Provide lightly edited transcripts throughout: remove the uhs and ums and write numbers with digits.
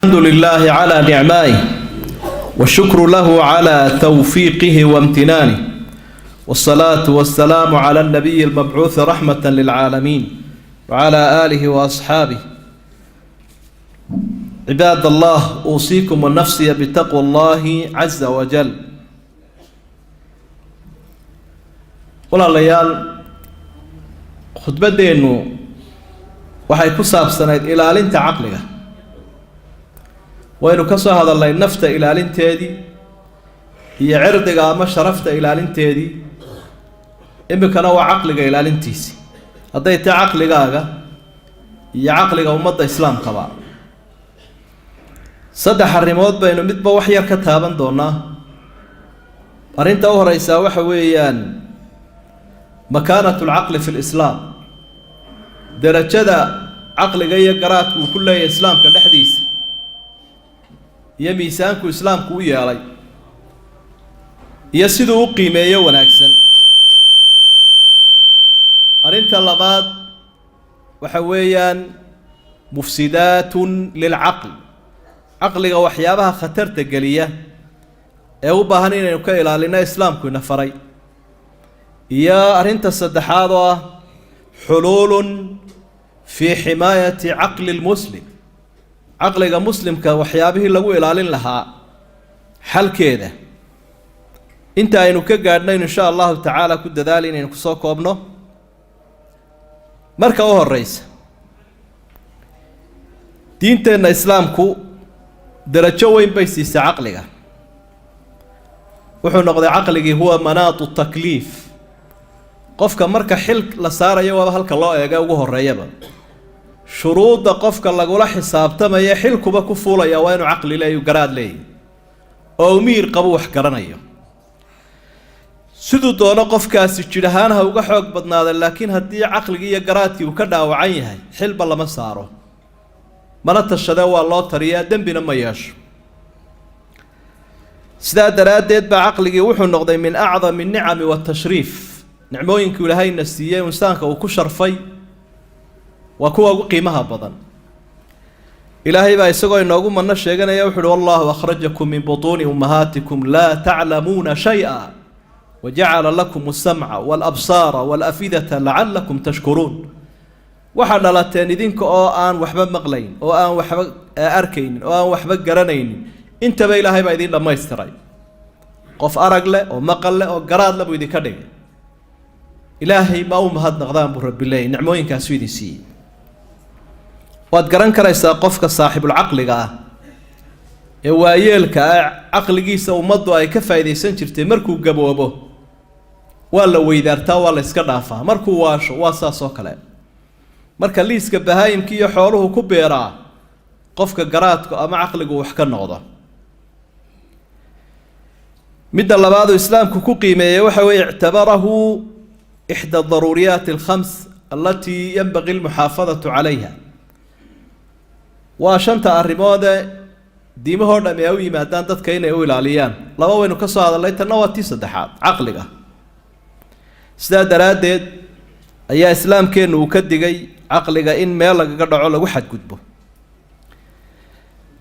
الحمد لله على نعمائه والشكر له على توفيقه وامتنانه والصلاة والسلام على النبي المبعوث رحمة للعالمين وعلى آله وأصحابه. عباد الله، أوصيكم ونفسي بتقوى الله عز وجل. walaalayaal, khudbadeennu waxay ku saabsanayd ilaalinta caqliga. waynu ka soo hadalnay nafta ilaalinteedii iyo cirdiga ama sharafta ilaalinteedii. imikana waa caqliga ilaalintiisii, hadday tahay caqligaaga iyo caqliga ummadda islaamkaba. saddex arrimood baynu midba wax yar ka taaban doonaa. arrinta u horeysaa waxa weeyaan makaanatu lcaqli fi lislaam, darajada caqliga iyo garaadku uu ku leeyahay islaamka dhexdiisa iyo miisaanku islaamku u yeelay iyo siduu u qiimeeyo wanaagsan. arrinta labaad waxa weeyaan mufsidaatun lilcaql, caqliga waxyaabaha khatarta geliya ee u baahan inaynu ka ilaalino islaamku ina faray. iyo arrinta saddexaad oo ah xuluulun fii ximaayati caqli lmuslim, caqliga muslimka waxyaabihii lagu ilaalin lahaa xalkeeda. inta aynu ka gaadhnaynu insha allahu tacaala ku dadaali inaynu kusoo koobno. marka u horeysa, diinteenna islaamku darajo weyn bay siisay caqliga. wuxuu noqday caqligii huwa manaatu takliif. qofka marka xil la saarayo waaba halka loo eega ugu horeeyaba. shuruudda qofka lagula xisaabtamaya xilkuba ku fuulaya waa inuu caqli leeyo, garaad leeyahy, oo miir qabu wax garanayo. siduu doono qofkaasi jidh ahaan ha uga xoog badnaada, laakiin haddii caqligii iyo garaadkii uu ka dhaawacan yahay xilba lama saaro, mana tashadee waa loo tariyaa, dembina ma yeesho. sidaa daraaddeed baa caqligii wuxuu noqday min acdami nicami watashriif. nicmooyinkuu ilaahayna siiyey insaanka uu ku sharfay waa kuwa ugu qiimaha badan. ilaahay baa isagoo inoogu manno sheeganaya wuxu uhi wallahu akhrajakum min butuuni ummahaatikum laa taclamuuna shay-a wajacala lakum alsamca waalabsaara waalafidata lacalakum tashkuruun. waxaad dhalateen idinka oo aan waxba maqlayn, oo aan waxba arkaynin, oo aan waxba garanaynin. intaba ilaahay baa idin dhammaystiray. qof arag leh oo maqal leh oo garaad leh buu idinka dhigay. ilaahay ma u mahadnaqdaan buu rabbi leeyay, nicmooyinkaasu idin siiyey. waad garan karaysaa qofka saaxibulcaqliga ah ee waayeelka ah, caqligiisa ummaddu ay ka faa'iidaysan jirtay, markuu gaboobo waa la weydaartaa, waa la iska dhaafaa. markuu waasho waa saas oo kale. marka liiska bahaayimka iyo xooluhu ku beeraa qofka garaadku ama caqligu wax ka noqdo. midda labaadu islaamku ku qiimeeyey waxa weeye ictabarahu إحدى الضروريات الخمس التي ينبغي المحافظة عليها. وشنت الرمادة ديمه هذا ميوي ما دان تذكرين أول عليان لو وينو كسر هذا اللي تنوى تصدحات عقلك. سدا درادد أي إسلام كان وكدجي عقلك إن مالك قد على واحد كتبه.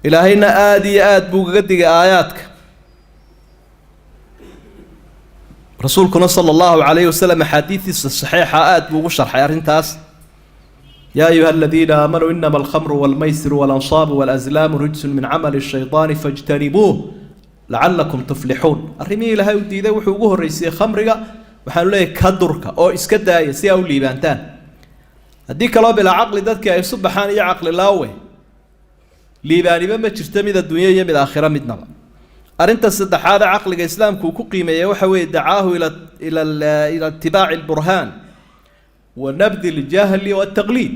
إلى هنا آد بوجدك آياتك. رسولكم صلى الله عليه وسلم حديث الصحيحة آد بوشر حيارين تاس يا أيها الذين آمنوا إنما الخمر والميسر والأنصاب والأزلام رجس من عمل الشيطان فاجتنبوه لعلكم تفلحون. الرمي لها يدي ذا وحوقه الرئيسي خمرقة وحانوا ليه كدركة أو إسكدا يسيا وليبانتان. هديك الله بلا عقل ذاتك يصب حان يعقل الله ليباني بما تجتمد الدنيا يمد الآخرة مدنبا. أرنت الصدح هذا عقل الإسلام كوكيمة وحوي دعاه إلى اتباع البرهان ونبذ الجهل والتقليد.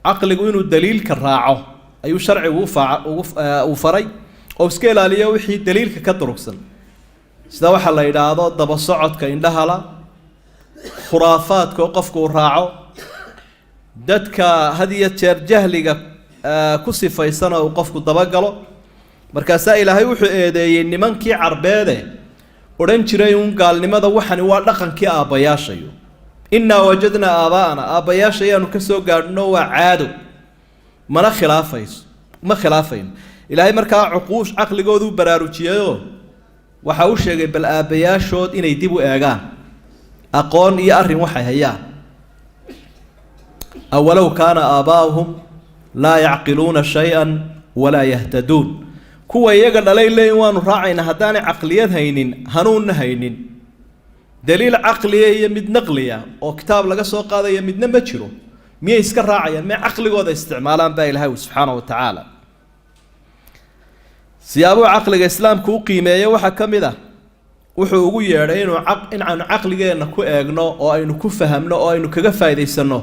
عقل يقولون الدليل كالراعه أي شرع وفري أو سكيل عليه وحي دليل ككتركسن. سواء الله إلى هذا دبصعد كإن لها خرافات كوقفك وراعه دتك هدية جهلك كسف يسنا وقفك دبقله. markaasaa ilaahay wuxuu eedeeyay nimankii carbeede odhan jiray uun gaalnimada waxani waa dhaqankii aabbayaashayo. innaa wajadnaa aabaa'ana, aabbayaashayaanu ka soo gaadhno waa caado mana khilaafayso. ما خلافين إلهي مركا عقوش عقل جودو براروجيو وحوش يجي بالآبيا شود إن يديبوا إيجان أقون يأري وحي هيا أولو كان آباؤهم لا يعقلون شيئا ولا يهتدون كوا يجعل ليلة وان راعينا هداني عقليات هينين هنون هينين دليل عقلية يمد نقلية أو كتاب لقى سوق هذا يمد نبتشره مية يسكر راعيا ما عقل هذا استعمالا باي الهوى سبحانه وتعالى سيابو عقل الإسلام كو قيمة وحكم ذا وحقوق يرين إن عن عقل جينا كو أجنا أو إنه كو فهمنا أو إنه كجفا إذا سنو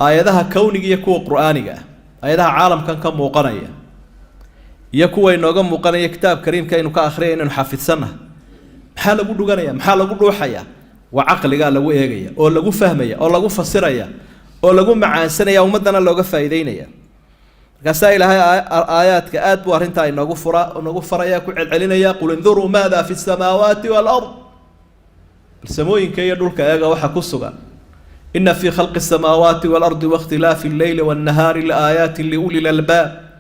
آياتها كونية كو قرآنية آياتها عالم كان موقنية يكو إنه جم موقنية كتاب كريم كأنه كآخرين إنه حافظ سنة محل أقول جنايا محل أقول روحيا وعقل قال له إيه أو لقوا فهمية أو لقوا فسرية أو لقوا مع سنة ومدنا لو جفا إذينية كسائل هاي آيات كآت بوارنتا إنه نغفر ياكل علينا يقول انظروا ماذا في السماوات والأرض السموين كي يدل كأجا وحكسوا إن في خلق السماوات والأرض واختلاف الليل والنهار لآيات لأولي الألباب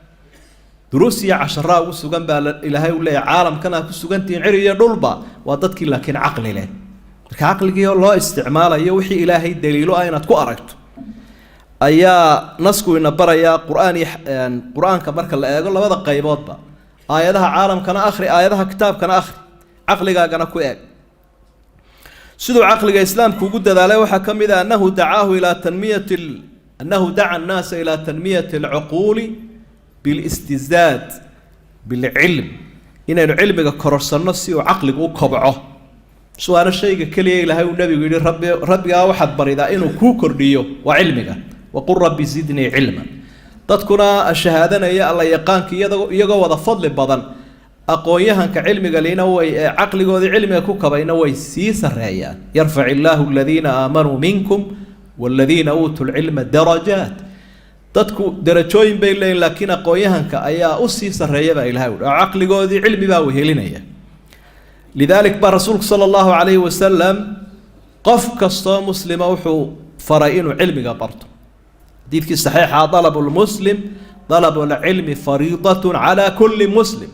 دروسيا عشراء وسجن بالإلهي ولا عالم كنا كسجن تنعري يدلبا وضدك لكن عقل له كعقل جي الله استعماله يوحي إلهي دليل أين تقرأت أيا نسكو إن برا قرآن كمرك الله يقول الله هذا قيبات با آياتها عالم كان آخر آياتها كتاب كان آخر عقلها كان كويك سدو عقل الإسلام كوجود ذلك وحكم إذا أنه دعاه إلى أنه دعا الناس إلى تنمية العقول بالاستزداد بالعلم إن العلم كرس النص وعقلك وكبعه سؤال الشيء كليه له النبي يقول ربي واحد بريدا إنه كوكر ديو وعلمك وقل ربي زدني علما تذكر الشهادة يا الله يقانك يجوا وذا فضل بدن أقويها كعلمك لينا وعقلك وذي علمك كوكبين ويسيس الرأيان يرفع الله الذين آمنوا منكم والذين أوتوا العلم درجات تذكر درجوين بين لكن أقويها كأيا أسيس الرأيان إلهي عقلك وذي علم باوه لنا لذلك برسولك صلى الله عليه وسلم قف كستا مسلم وحو فرائن علمك برضه حديث صحيح طلب المسلم طلب العلم فريضة على كل مسلم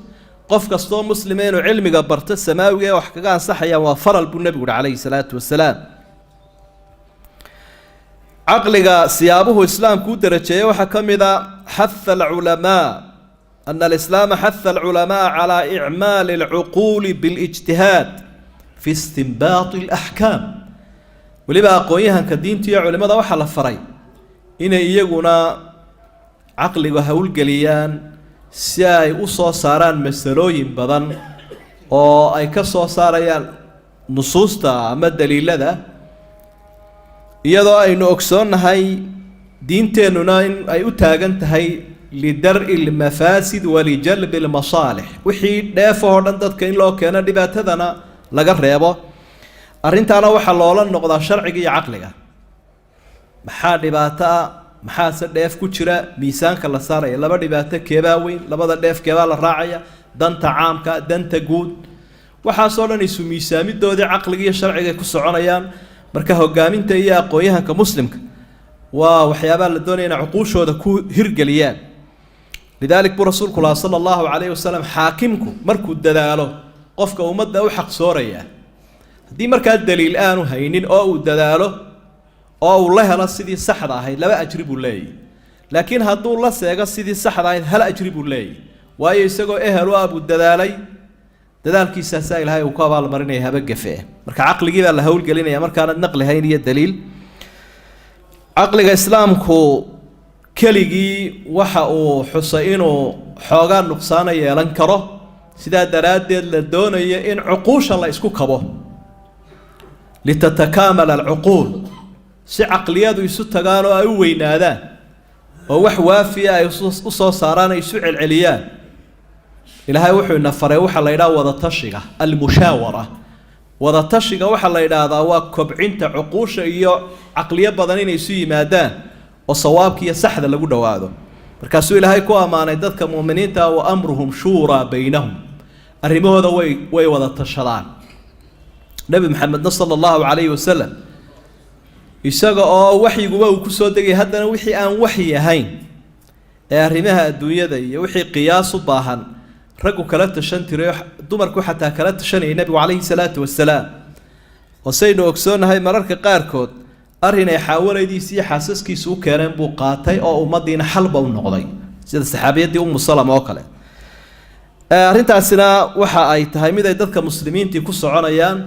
قف كستا مسلمين وعلمك برضه السماوية وحكاان صحيا وفر النبي عليه الصلاة والسلام عقلك سيابه إسلام كودرتشي وحكم إذا حث العلماء أن الإسلام حث العلماء على إعمال العقول بالاجتهاد في استنباط الأحكام ولبا قويها كدين تيا علماء ده وحلا فري إن يجونا عقل وهول جليان ساي أصو صاران مسلوين بدن أو أي كسو صاريان نصوص تا ما الدليل ده يدا أي نوكسون هاي دين تنونا أي أتاجن هاي لدرء المفاسد ولجلب المصالح وحي دافع دندت كين لو كان دباتدنا laga reebo arintaana waxa loola noqdaa sharciga iyo caqliga maxaa dhibaato maxaa dheef ku jira miisaanka la saaraya laba dhibaato keebaa weyn labada dheef keebaa la raacaya danta caamka danta guud waxa soo dhan isu miisaamidoodii caqliga iyo sharciga ku soconayaan marka hogaaminta iyo aqoonyahanka muslimka waa waxyaabaha la doonaya in cuquushooda ku hirgeliyaan lidalik bu rasuulku sallallahu alayhi wasallam xaakimku markuu dadaalo qofka ummadda u xaq sooraya hadii markaa daliil aanu haynin oo uu dadaalo oo uu la helo sidii saxda ahayd laba ajri buu leeyahay laakiin hadduu la seego sidii saxda ahayd hal ajri buu leeyahay waayo isagoo ehel u abu dadaalay dadaalkiisa saa ilaahay uu ka abaal marinay haba gafee marka caqligii baa la hawl gelinaya markaan naqli hayn iyo daliil caqliga islaamku keligii waxa uu xusay inuu xoogaa nuqsaan yeelan karo sidaa daraadeed la doonayo in cuquusha la isku kabo litatakamala alcuquul si caqliyadu isu tagaan oo ay u weynaadaan oo wax waafiya ay u soo saaraan ay isu celceliyaan ilaahay wuxuu ina faray waxa la yiraahdo wada tashiga almushaawara wada tashiga waxa la yiraahdaa waa kobcinta cuquusha iyo caqliyo badan inay isu yimaadaan oo sawaabka iyo saxda lagu dhawaado markaasuu ilaahay ku amaanay dadka muuminiinta wa amruhum shura baynahum arrimahooda way wada tashadaan nabi maxamed sallallahu alayhi wasallam isaga oo waxyiguba uu ku soo degay haddana wixii aan waxyi ahayn arrimaha adduunyada iyo wixii qiyaas u baahan raggu kala tashan tiray dumarku xataa kala tashanayay nabigu calayhi salaatu wasalaam oo saynu ogsoonahay mararka qaarkood arrin ay xaawalaydiisa iyo xaasaskiisu u keeneen buu qaatay oo ummadiina xalba u noqday sida saxaabiyadii ummu salama oo kale arrintaasina waxa ay tahay mid ay dadka muslimiintii ku soconayaan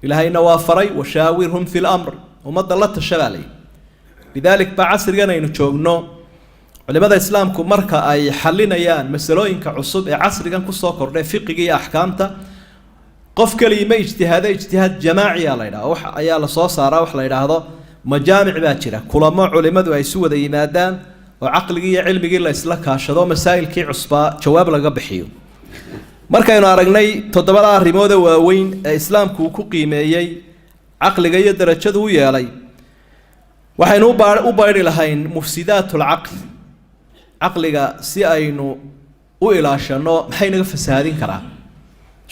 ilaahayna waa faray washaawirhum fi lamr ummadda la tashabaalay lidalik baa casrigan aynu joogno culimada islaamku marka ay xalinayaan masalooyinka cusub ee casrigan kusoo kordhay fiqiga iyo axkaamta qof kaliya ma ijtihaad jamaaci la yiraahdo wax ayaa la soo saaraa wax la yiraahdo majaamic baa jira kulamo culimadu ay isu wada yimaadaan oo caqligii iyo cilmigii la isla kaashado masaa'ilkii cusba jawaab laga bixiyo markaynu aragnay toddobada arrimood ee waaweyn ee islaamku ku qiimeeyay caqliga iyo darajadu u yeelay waxaynu u baari lahayn mufsidaatul aql caqliga si aynu u ilaashano maxay naga fasaadin karaa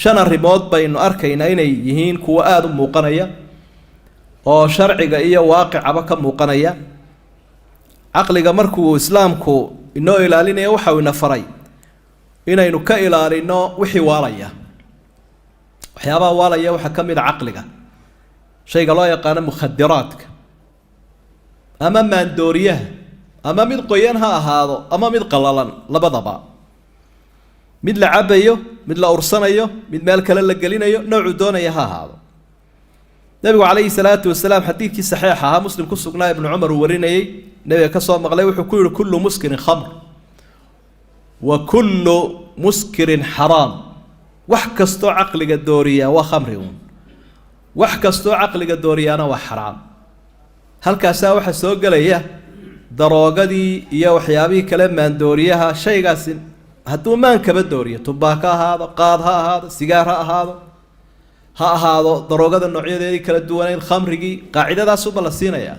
shan arrimood baynu arkaynaa inay yihiin kuwa aada u muuqanaya oo sharciga iyo waaqicaba ka muuqanaya caqliga markuu islaamku inoo ilaalinayo waxa uu ina faray inaynu ka ilaalino wixii waalaya waxyaabaha waalaya waxaa ka mid a caqliga shayga loo yaqaano mukhadiraadka ama maandooriyaha ama mid qoyan ha ahaado ama mid qalalan labadaba mid la cabayo mid la ursanayo mid meel kale la gelinayo noocu doonaya ha ahaado nabigu calayhi salaatu wasalaam xadiidkii saxiixa ahaa muslim ku sugnaa ibnu cumar uu warinayay nabiga ka soo maqlay wuxuu ku yihi kullu muskirin khamr wa kullu muskirin xaraam wax kastoo caqliga dooriyaa waa khamri uun wax kastoo caqliga dooriyaana waa xaraam halkaasaa waxaa soo gelaya daroogadii iyo waxyaabihii kale maandooriyaha shaygaasi hadduu maan kaba dooriyo tubaako ha ahaado qaad ha ahaado sigaar ha ahaado daroogada noocyadeedii kala duwaneyd khamrigii qaacidadaasuba la siinayaa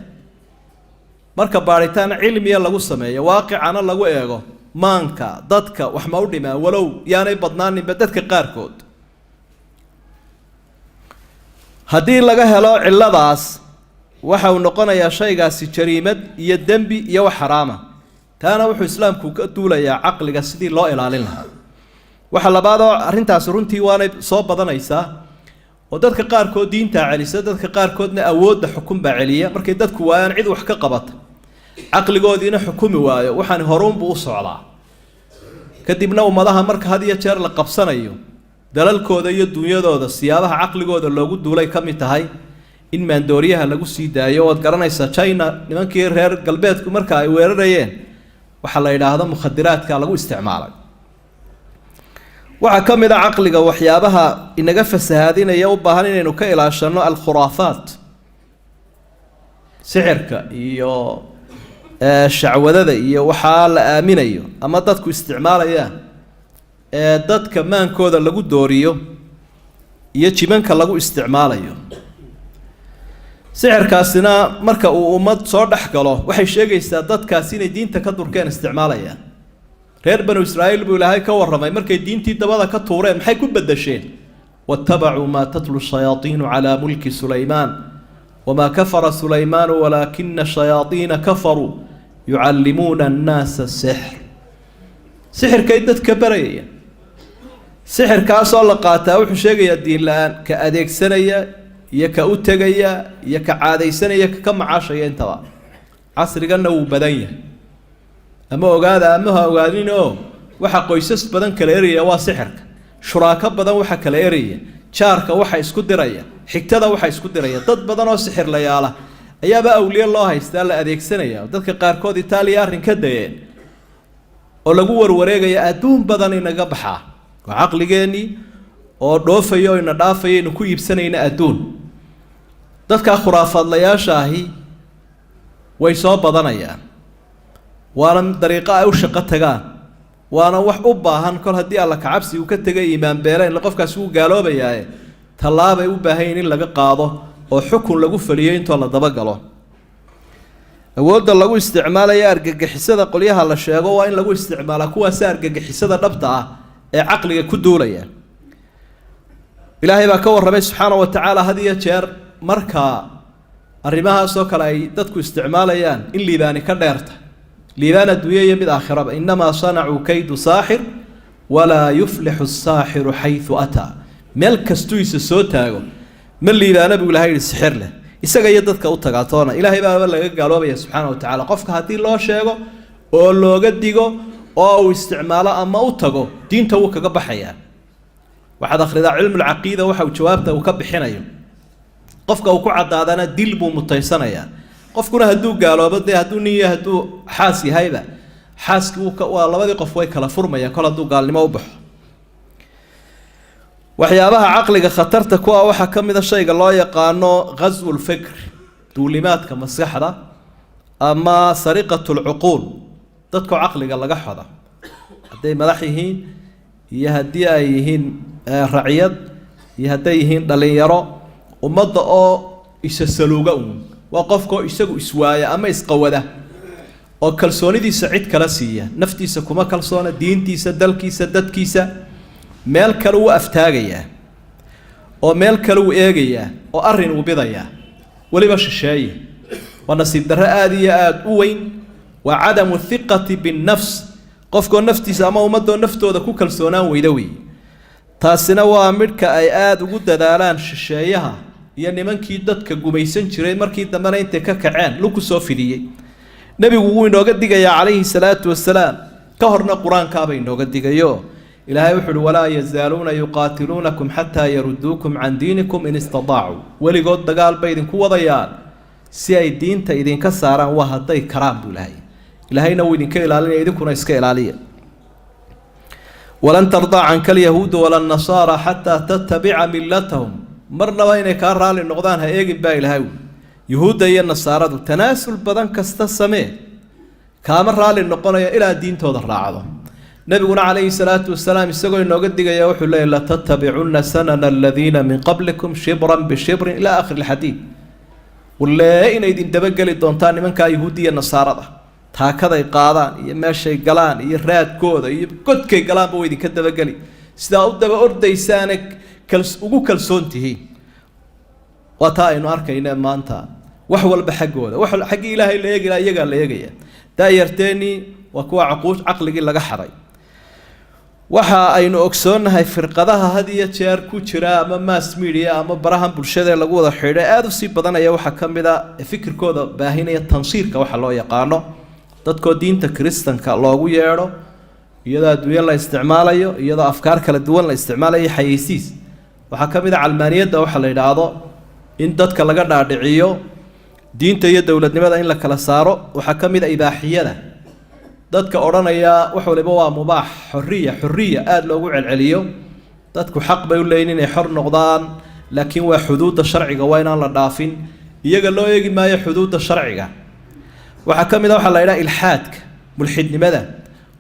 marka baaritaan cilmiya lagu sameeyo waaqicana lagu eego maanka dadka wax ma u dhimaa walow yaanay badnaaninba dadka qaarkood haddii laga helo cilladaas waxa uu noqonayaa shaygaasi jariimad iyo dembi iyo wax xaraama taana wuxuu islaamku ka duulayaa caqliga sidii loo ilaalin lahaa waxa labaadoo arrintaasi runtii waanay soo badanaysaa oo dadka qaarkood diintaa celisa dadka qaarkoodna awoodda xukun baa celiya markay dadku waayaan cid wax ka qabata caqligoodiina xukumi waayo waxaan horuunbuu u socdaa kadibna ummadaha marka had iyo jeer la qabsanayo dalalkooda iyo dunyadooda siyaabaha caqligooda loogu duulay ka mid tahay in maandooriyaha lagu sii daayo ood garanaysa China nimankii reer galbeedku marka ay weerarayeen waxa la yiraahdo mukhadiraadka lagu isticmaalay waxa kamid ah caqliga waxyaabaha inaga fasahaadinaya u baahan inaynu ka ilaashano al khuraafaat sixirka iyo shacwadada iyo waxa la aaminayo ama dadku isticmaalayaan dadka maankooda lagu dooriyo iyo jibanka lagu isticmaalayo sixirkaasina marka uu ummad soo dhex galo waxay sheegaysaa dadkaasi inay diinta ka durkeen isticmaalayaan reer banu israa'iil buu ilaahay ka warramay markay diintii dabada ka tuureen maxay ku bedesheen wattabacuu maa tatlu shayaatiinu calaa mulki sulaymaan wamaa kafara sulaymaanu walaakina shayaatiina kafaruu yucallimuuna annaasa sixirkay dadka barayayaan sixirkaasoo la qaataa wuxuu sheegayaa diin la-aan ka adeegsanaya iyo ka u tegaya iyo ka caadaysanaya ka macaashaya intaba casriganna wuu badan yahay ama ogaada ama ha ogaadin oo waxa qoysas badan kala eraya waa sixirka shuraako badan waxa kala eraya jaarka waxa isku diraya xigtada waxa isku diraya dad badan oo sixir la yaala ayaaba awliye loo haystaa la adeegsanaya dadka qaarkood Itaaliya arrin ka dayeen oo lagu warwareegaya adduun badan inaga baxaa waa caqligeeni oo dhoofayo ina dhaafayo inuu ku iibsanayna adduun dadka khuraafaadlayaasha ahi way soo badanayaan waana dariiqa ay u shaqo tagaan waana wax u baahan kol haddii alla ka cabsi uu ka tegay iimaan beeleen qofkaasi uu gaaloobayaa tallaabay u baahan in laga qaado oo xukun lagu faliyo inta la daba galo awoodda lagu isticmaalayo argagixisada qolyaha la sheego waa in lagu isticmaala kuwaas argagixisada dhabta ah ee caqliga ku duulaya ilaahay baa ka warramay subxaanahu wa tacaala had iyo jeer marka arrimahaas oo kale ay dadku isticmaalayaan in liibaani ka dheerta liibaan adduunya iyo mid aakhiraba innamaa sanacuu kaydu saaxir walaa yuflixu asaaxiru xaysu ataa meel kastuu isa soo taago ma liibaana buu ilahay yidhi sixir leh isaga iyo dadka u tagaatoona ilaahay baaba laga gaaloobaya subxaana wa tacaala qofka haddii loo sheego oo looga digo oo uu isticmaalo ama u tago diinta wuu kaga baxayaa waxaad akhridaa cilmulcaqiida waxa uu jawaabta uu ka bixinayo qofka uu ku caddaadana dil buu mutaysanayaa qofkuna hadduu gaaloobo dee hadduu nin yahay hadduu xaas yahayba xaaskii waa labadii qof way kala furmayaan kol hadduu gaalnimo u baxo waxyaabaha caqliga khatarta ku ah waxaa ka mid a shayga loo yaqaano ghaswu lfikr duulimaadka maskaxda ama sariqatu lcuquul dadkoo caqliga laga xoda hadday madax yihiin iyo haddii ay yihiin raciyad iyo hadday yihiin dhalinyaro ummadda oo isa saluuga uun waa qofkoo isagu iswaaya ama isqawada oo kalsoonidiisa cid kala siiya naftiisa kuma kalsoona diintiisa dalkiisa dadkiisa meel kale wuu aftaagayaa oo meel kale wuu eegayaa oo arrin uu bidayaa weliba shisheeye waa nasiib darro aada iyo aada u weyn waa cadamu thiqati binnafs qofkoo naftiisa ama ummadoo naftooda ku kalsoonaan weyda wey taasina waa midhka ay aada ugu dadaalaan shisheeyaha iyo nimankii dadka gumaysan jiray markii dambena intay ka kaceen luku soo fidiyey nebigu wuu inooga digayaa calayhi salaatu wasalaam ka horna qur-aankaaba inooga digayo ilaahay wuxu uhi walaa yazaaluuna yuqaatiluunakum xataa yaruduukum can diinikum in istadaacuu weligood dagaal bay idinku wadayaan si ay diinta idinka saaraan waa hadday karaan buu ilahay ilaahayna wuu idinka ilaalinaya idinkuna iska ilaaliya walan tardaa canka alyahuudu wala nasaara xataa tattabica millatahum marnaba inay kaa raalli noqdaan ha eegin baa ilaahay yuhuudda iyo nasaaradu tanaasul badan kasta samee kaama raalli noqonaya ilaa diintooda raacdo nabiguna calayhi salaatu wasalaam isagoo inooga digaya wuxuu leeyahy latattabicunna sanana aladiina min qablikum shibran bishibrin ilaa aakhiri alxadiid walee inay idin dabageli doontaan nimankaa yuhuudda iyo nasaarada taakaday qaadaan iyo meeshay galaan iyo raadkooda iyo godkay galaanba way idinka dabageli sidaa u daba ordaysaane ugu kalsoon tihiin waa taa aynu arkayna maanta wax walba xaggooda wax xaggii ilaahay la eegi lahaa iyagaa la eegaya daayarteennii waa kuwa caqligii laga xaday waxa aynu ogsoonnahay firqadaha had iyo jeer ku jira ama mass media ama barahan bulshada lagu wada xidhay aada u sii badanaya waxaa ka mid a fikirkooda baahinaya tansiirka waxa loo yaqaano dadkoo diinta kiristanka loogu yeedho iyadoo adduunyo la isticmaalayo iyadoo afkaar kala duwan la isticmaalayo xayeysiis waxaa ka mid a calmaaniyadda waxa la yidhaahdo in dadka laga dhaadhiciyo diinta iyo dowladnimada in la kala saaro waxaa ka mid a ibaaxiyada dadka odhanaya wax waliba waa mubaax xorriya aada loogu celceliyo dadku xaq bay u leeyihin inay xor noqdaan laakiin waa xuduudda sharciga waa inaan la dhaafin iyaga loo eegi maayo xuduudda sharciga waxaa ka mid a waxaa la yidhaha ilxaadka mulxidnimada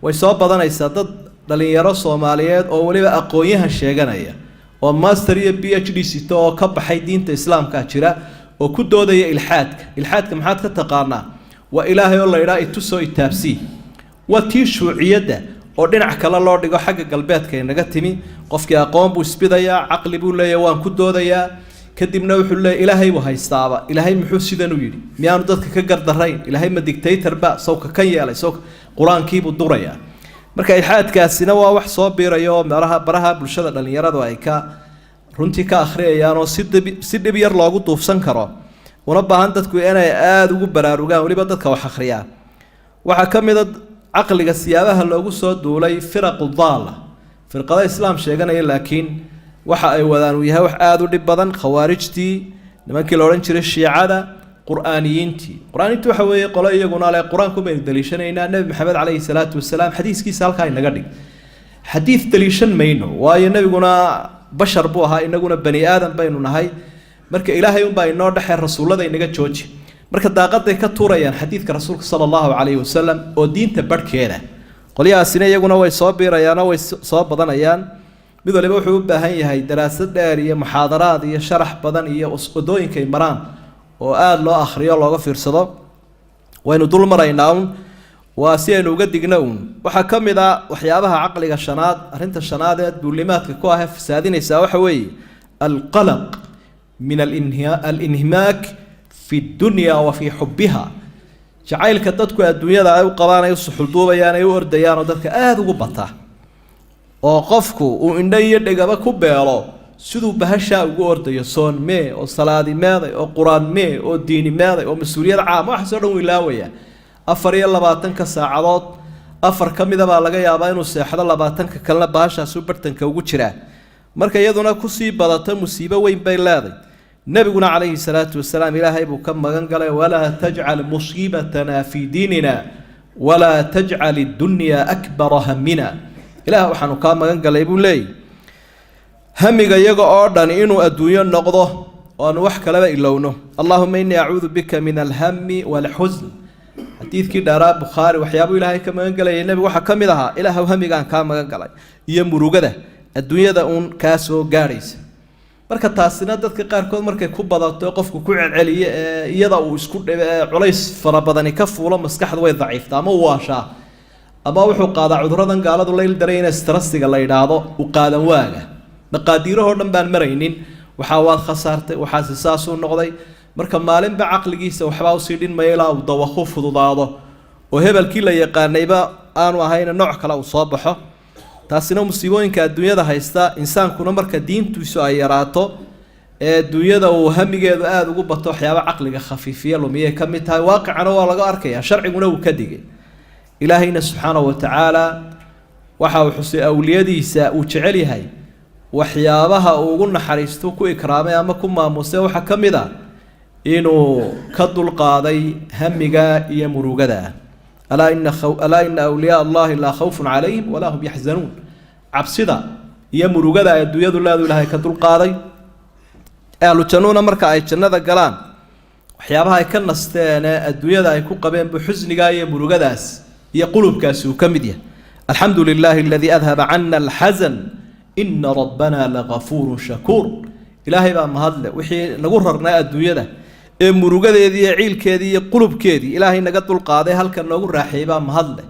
way soo badanaysaa dad dhalinyaro soomaaliyeed oo weliba aqoon-yahan sheeganaya oo master iyo PhD sito oo ka baxay diinta islaamka jira oo ku doodaya ilxaadka maxaad ka taqaanaa waa ilaahay oo la yidhaha itusoo itaabsii waa tii shuuciyadda oo dhinac kale loo dhigo xagga galbeedka inaga timi qofkii aqoon buu isbidayaa caqli buu leeyahay waan ku doodayaa kadibna wuxuu leeyahay ilaahay buu haystaaba ilaahay muxuu sidan u yidhi miyaanu dadka ka gardarayn ilaahay ma dictator ba sawka kan yeelay sawka qur-aankiibuu durayaa marka ilxaadkaasina waa wax soo biiraya oo baraha bulshada dhalinyaradu ay ka runtii ka akhriyayaan oo si dhib yar loogu duufsan karo una baahan dadku inay aada ugu baraarugaan weliba dadka wax akhriyaan waxaa ka mid a caqliga siyaabaha loogu soo duulay firaqu daala firqada islaam sheeganaya laakiin waxa ay wadaan uu yahay wax aada u dhib badan khawaarijtii nimankii la odhan jiray shiicada qur-aaniyiintii waxa weeye qolo iyaguna le qur-aanku baynu daliishanaynaa nebi maxamed calayhi salaatu wasalaam xadiiskiisa halkaa inaga dhig xadiid daliishan mayno waayo nebiguna bashar buu ahaa inaguna bani aadan baynu nahay marka ilaahay unbaa inoo dhexee rasuullada inaga jooji marka daaqaday ka tuurayaan xadiidka rasuulka sala allahu calayhi wasalam oo diinta barhkeeda qolyahaasina iyaguna way soo biirayaanoo way soo badanayaan mid waliba wuxuu u baahan yahay daraasad dheer iyo muxaadaraad iyo sharax badan iyo wadooyinkay maraan oo aada loo akhriyo looga fiirsado waynu dul maraynaa un waa si aynu uga digna uun waxaa ka mid a waxyaabaha caqliga shanaad arrinta shanaad ee duulimaadka ku ah fasaadinaysaa waxa weeye alqalaq min alinhimaak fi dunya wa fi xubbiha jacaylka dadku adduunyada ay u qabaan ay u suxulduubayaan ay u ordayaan oo dadka aada ugu bata oo qofku uu indho iyo dhegaba ku beelo siduu bahashaa ugu ordayo soon mee oo salaadi meeday oo quraan mee oo diini meeday oo mas-uuliyad caam waxaasoo dhan wilaawaya 24 saacadood 4 ka mida baa laga yaabaa inuu seexdo 20 kalena bahashaas u bartanka ugu jiraa marka iyaduna ku sii badato musiibo weyn bay leedahay nabiguna calayhi salaatu wasalaam ilaahay buu ka magan galay walaa tajcal musiibatana fi diinina walaa tajcal ad-dunya akbara hammina ilaah waxaanu ka magan galay buu leeyahay hamiga iyaga oo dhan inuu adduunyo noqdo oo aan wax kalaba ilowno allahumma inni a'uudu bika min al-hammi wal-huzn xadiidkii dhaaraa bukhaari waxyaabo ilaahay ka magan galay nabiga waxa kamid ahaa ilaahu hamigaan ka magan galay iyo murugada adduunyada uun ka soo gaaraysa marka taasina dadka qaarkood markay ku badato qofku ku celceliyo iyada uu isku culays fara badan ka fuulo maskaxda way daciiftaa ama waashaa ama wuxuu qaadaa cuduradan gaaladu leyl dareen stressiga la yiraahdo u qaadan waaga maqaadiiraha dhan baan maraynin waxa waad khasaartay waxa saas uu noqday marka maalinba aqligiisa waxba u sii dhin meela uu dawaqo fududaado oo hebelkii la yaqaanayba aanu ahayn nooc kale uu soo baxo taasina musiibooyinka adduunyada haysta insaankuna marka diintiisu ay yaraato ee adduunyada uu hamigeedu aad ugu bato waxyaabo aqliga khafiifiya lumiye ka mid tahay waaqicana waa laga arkaya sharciguna uu ka digay ilaahayna subxaanahu wa tacaala waxa uu xusay awliyadiisa uu jecel yahay waxyaabaha uu ugu naxariisto ku ikraamay ama ku maamusay waxa ka mid ah inuu ka dulqaaday hamiga iyo murugada ألا إن أولياء الله لا خوف عليهم ولا هم يحزنون عبسدا يمرو جدا يدو الله ذو لها كدول قاضي أهل الجنون مركا أي جنة قلان وحيابها يكن استانا الدنيا ذا يكون قبين بحزن جاي يمرو جداس يقولوا بكاسو كمدية الحمد لله الذي أذهب عنا الحزن إن ربنا لغفور شكور إلهي بقى مهدله وحي نقررنا الدنيا ذا murugadeedii ciilkeedii iyo qulubkeedii ilaahay naga dulqaaday halkan noogu raaxeeyba mahadle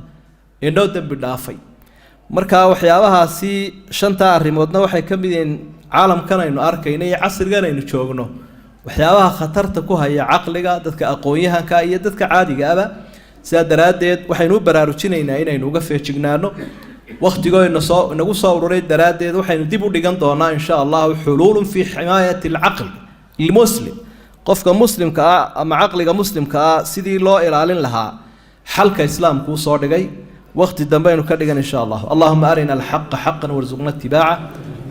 inoo dambi dhaafay marka waxyaabahaasi shanta arimoodna waxay ka mid yihiin caalamkan aynu arkayno iyo casrigan aynu joogno waxyaabaha khatarta ku haya aqliga dadka aqoon-yahanka iyo dadka caadiga ah sida daraadeed waxaynu baraarujinaynaa inaynu uga feejignaano waqtigoodna nagu soo ururay daraadeed waxaynu dib u dhigan doonaa insha Allah xuluulun fi himayati al-aql lil-muslim qofka muslimka ah ama aqliga muslimka ah sidii loo ilaalin lahaa xalka islaamku soo dhigay waqti dambe aynu ka dhigan insha Allah Allahumma arina al-haqqa haqqan warzuqna ittibaa'a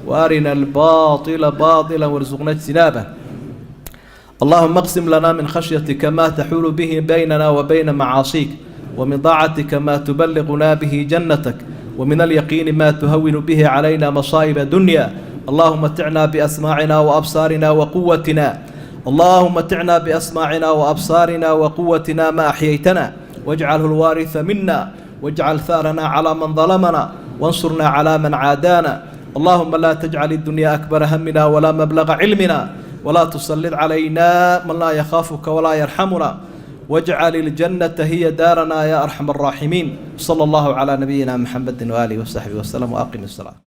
wa arina al-baatila baatilan warzuqna ijtinaba اللهم اقسم لنا من خشيتك ما تحول به بيننا وبين معاصيك ومن طاعتك ما تبلغنا به جنتك ومن اليقين ما تهون به علينا مصائب الدنيا اللهم متعنا بأسماعنا وأبصارنا وقوتنا اللهم متعنا بأسماعنا وأبصارنا وقوتنا ما أحييتنا واجعله الوارث منا واجعل ثارنا على من ظلمنا وانصرنا على من عادانا اللهم لا تجعل الدنيا أكبر همنا ولا مبلغ علمنا ولا تسلط علينا من لا يخافك ولا يرحمنا واجعل الجنة هي دارنا يا أرحم الراحمين صلى الله على نبينا محمد وآله وصحبه وسلم وأقم الصلاة